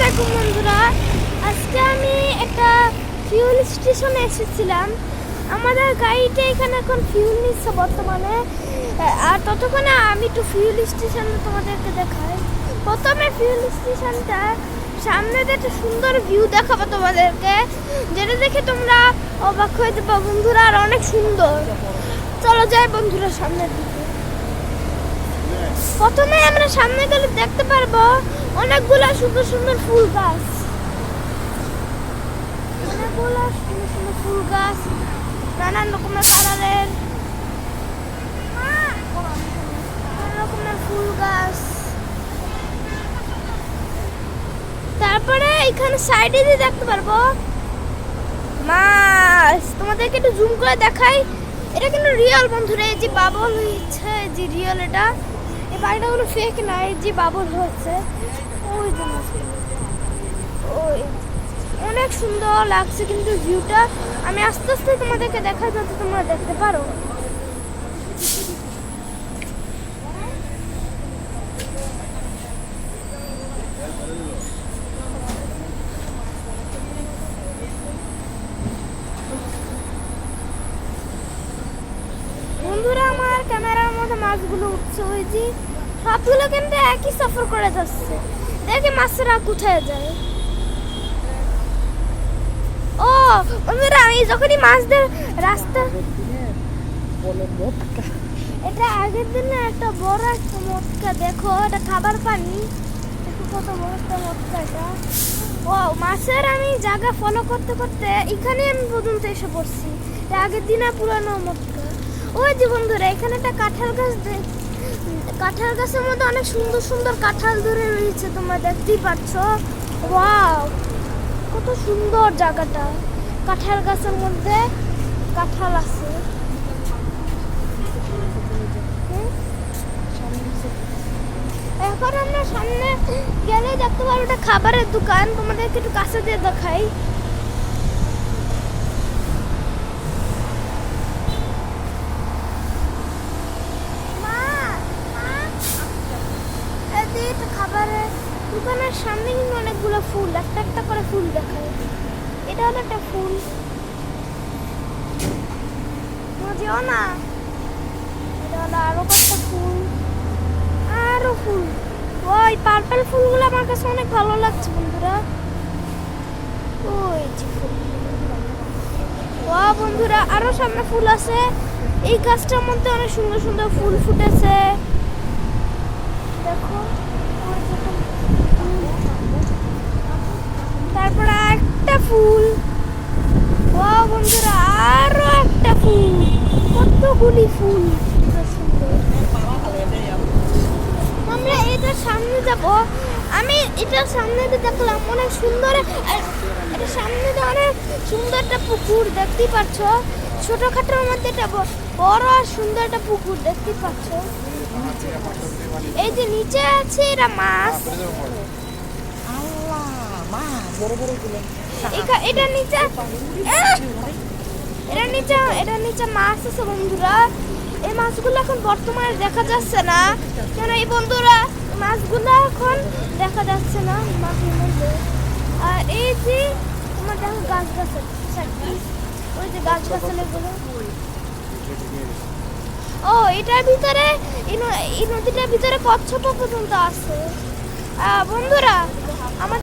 আলাইকুম বন্ধুরা, আজকে আমি একটা ফিউল স্টেশনে এসেছিলাম। আমাদের গাড়িটা এখানে এখন ফিউল নিচ্ছে বর্তমানে, আর ততক্ষণে আমি একটু ফিউল স্টেশনটা তোমাদেরকে দেখাই। প্রথমে ফিউল স্টেশনটা সামনে একটা সুন্দর ভিউ দেখাবো তোমাদেরকে, যেটা দেখে তোমরা অবাক হয়ে যাবে বন্ধুরা, আর অনেক সুন্দর। চলো যাই বন্ধুরা সামনের দিকে। প্রথমে আমরা সামনে গেলে দেখতে পারবো অনেকগুলো সুন্দর সুন্দর ফুল গাছ, অনেকগুলো সুন্দর সুন্দর ফুল গাছ, নানান রকমের কালারের, নানান রকমের ফুল গাছ। তারপরে এখানে সাইডে দিয়ে দেখতে পারবো মাছ। তোমাদেরকে একটু জুম করে দেখাই, এটা কিন্তু রিয়েল বন্ধুরা। এই যে বাবল হয়েছে, যে রিয়েল, এটা এই বাড়িটা কোনো ফেক না, এই যে বাবল হচ্ছে ওই যে ওই অনেক সুন্দর লাগছে কিন্তু ভিউটা। আমি আস্তে আস্তে তোমাদেরকে দেখাই, যাতে তোমরা দেখতে পারো। বন্ধুরা আমার ক্যামেরার মধ্যে মাছগুলো উঠছে, ওই যে সবগুলো কিন্তু একই সফর করে যাচ্ছে। দেখে মাছেরা কোথায় যায়। ও বন্ধুরা, আমি যখনই মাছদের রাস্তা, এটা আগের দিনে একটা বড় একটা মটকা, দেখো এটা খাবার পানি, দেখো কত বড় একটা মটকা এটা। ও মাছের আমি জায়গা ফলো করতে করতে এখানে আমি পর্যন্ত এসে পড়ছি। আগের দিনে পুরানো মটকা। ওই যে বন্ধুরা এখানে একটা কাঁঠাল গাছ, কাঁঠাল গাছের মধ্যে অনেক সুন্দর সুন্দর কাঁঠাল ধরে রয়েছে, তোমরা দেখতেই পাচ্ছ। ওয়াও, কত সুন্দর জায়গাটা। কাঁঠাল গাছের মধ্যে কাঁঠাল আছে। এখন আমরা সামনে গেলে দেখতে পারবো একটা খাবারের দোকান, তোমাদেরকে একটু কাছে দিয়ে দেখাই। খাবারের দোকানের সামনে কিন্তু অনেকগুলো ফুল, একটা একটা করে ফুল দেখায়। এটা হলো একটা ফুল, বুঝিও না। এটা হলো আরো কয়েকটা ফুল, আরো ফুল। ওই পার্পল ফুলগুলো আমার কাছে অনেক ভালো লাগছে বন্ধুরা। ওই যে ফুল, ও বন্ধুরা আরো সামনে ফুল আছে। এই গাছটার মধ্যে অনেক সুন্দর সুন্দর ফুল ফুটেছে, দেখো। তারপরে একটা ফুল, ও বন্ধুরা আরো একটা ফুল, কতগুলি ফুল। আমরা এটার সামনে যাব। আমি এটার সামনে দেখলাম অনেক সুন্দর, এটা সামনে অনেক সুন্দর একটা পুকুর দেখতেই পাচ্ছ। ছোটখাটোর মধ্যে এটা বড় আর সুন্দর একটা পুকুর দেখতে পাচ্ছ। এই যে নিচে আছে এরা মাছ, এটা নিচে মাছ আছে বন্ধুরা। এই মাছগুলো এখন বর্তমানে দেখা যাচ্ছে না, কেন এই বন্ধুরা মাছগুলো এখন দেখা যাচ্ছে না মাছের মধ্যে। আর এই যে তোমার দেখো গাছ গাছ, ওই যে গাছ গাছালি গুলো। ও এটার ভিতরে, এই নদীটার ভিতরে কচ্ছপ পর্যন্ত আছে বন্ধুরা।